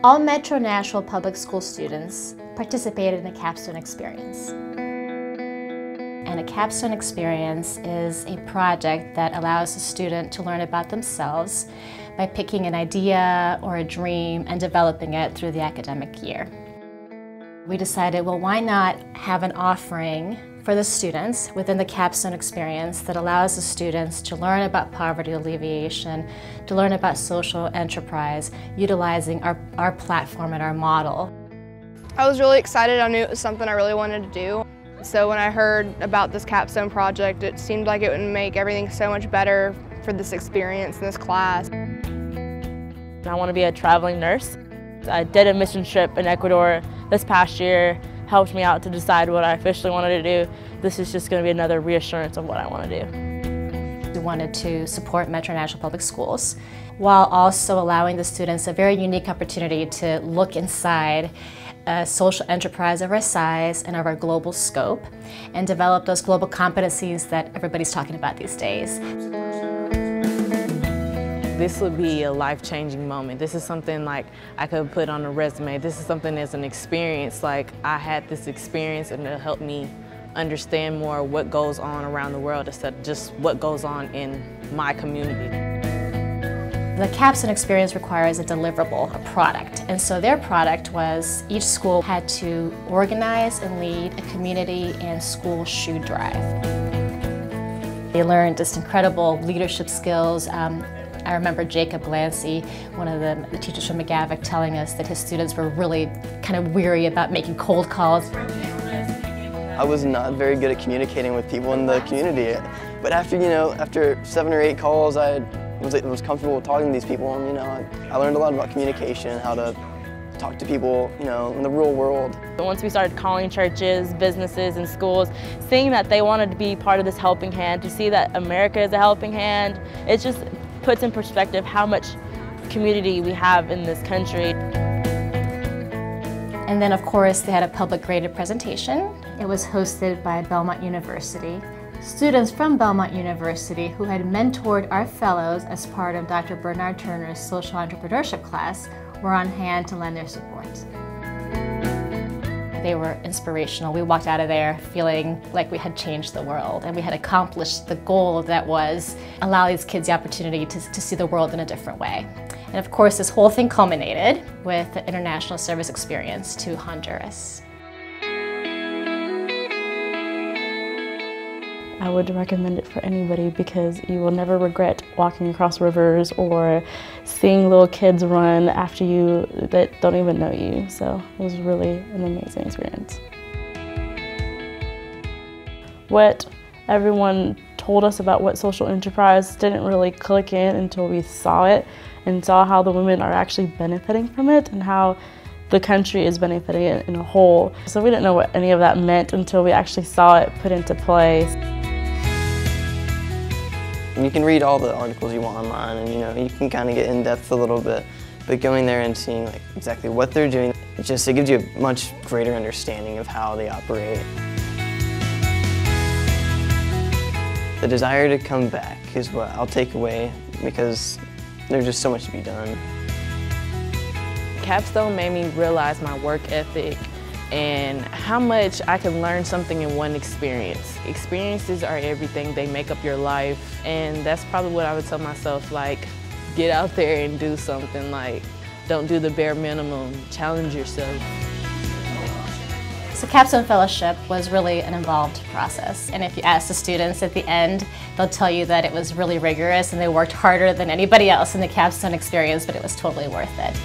All Metro Nashville Public School students participated in a capstone experience. And a capstone experience is a project that allows a student to learn about themselves by picking an idea or a dream and developing it through the academic year. We decided, well, why not have an offering for the students within the capstone experience that allows the students to learn about poverty alleviation, to learn about social enterprise, utilizing our platform and our model. I was really excited. I knew it was something I really wanted to do. So when I heard about this capstone project, it seemed like it would make everything so much better for this experience in this class. I want to be a traveling nurse. I did a mission trip in Ecuador this past year, helped me out to decide what I officially wanted to do. This is just going to be another reassurance of what I want to do. We wanted to support Metro Nashville Public Schools while also allowing the students a very unique opportunity to look inside a social enterprise of our size and of our global scope and develop those global competencies that everybody's talking about these days. This would be a life-changing moment. This is something like I could put on a resume. This is something as an experience, like I had this experience and it'll help me understand more what goes on around the world instead of just what goes on in my community. The capstone experience requires a deliverable, a product. And so their product was each school had to organize and lead a community and school shoe drive. They learned just incredible leadership skills. I remember Jacob Lancy, one of the teachers from McGavick, telling us that his students were really kind of weary about making cold calls. I was not very good at communicating with people in the community, but after 7 or 8 calls, I was comfortable talking to these people, and I learned a lot about communication, how to talk to people, in the real world. Once we started calling churches, businesses, and schools, seeing that they wanted to be part of this helping hand, to see that America is a helping hand, it just puts in perspective how much community we have in this country. And then, of course, they had a public graded presentation. It was hosted by Belmont University. Students from Belmont University who had mentored our fellows as part of Dr. Bernard Turner's social entrepreneurship class were on hand to lend their support. They were inspirational. We walked out of there feeling like we had changed the world and we had accomplished the goal that was allow these kids the opportunity to see the world in a different way. And of course, this whole thing culminated with the international service experience to Honduras. I would recommend it for anybody because you will never regret walking across rivers or seeing little kids run after you that don't even know you. So it was really an amazing experience. What everyone told us about what social enterprise didn't really click in until we saw it and saw how the women are actually benefiting from it and how the country is benefiting it in a whole. So we didn't know what any of that meant until we actually saw it put into place. You can read all the articles you want online and you can kind of get in depth a little bit, but going there and seeing exactly what they're doing, it gives you a much greater understanding of how they operate. The desire to come back is what I'll take away because there's just so much to be done. Capstone made me realize my work ethic and how much I can learn something in one experience. Experiences are everything, they make up your life, and that's probably what I would tell myself, get out there and do something, don't do the bare minimum, challenge yourself. So Capstone Fellowship was really an involved process, and if you ask the students at the end, they'll tell you that it was really rigorous and they worked harder than anybody else in the Capstone experience, but it was totally worth it.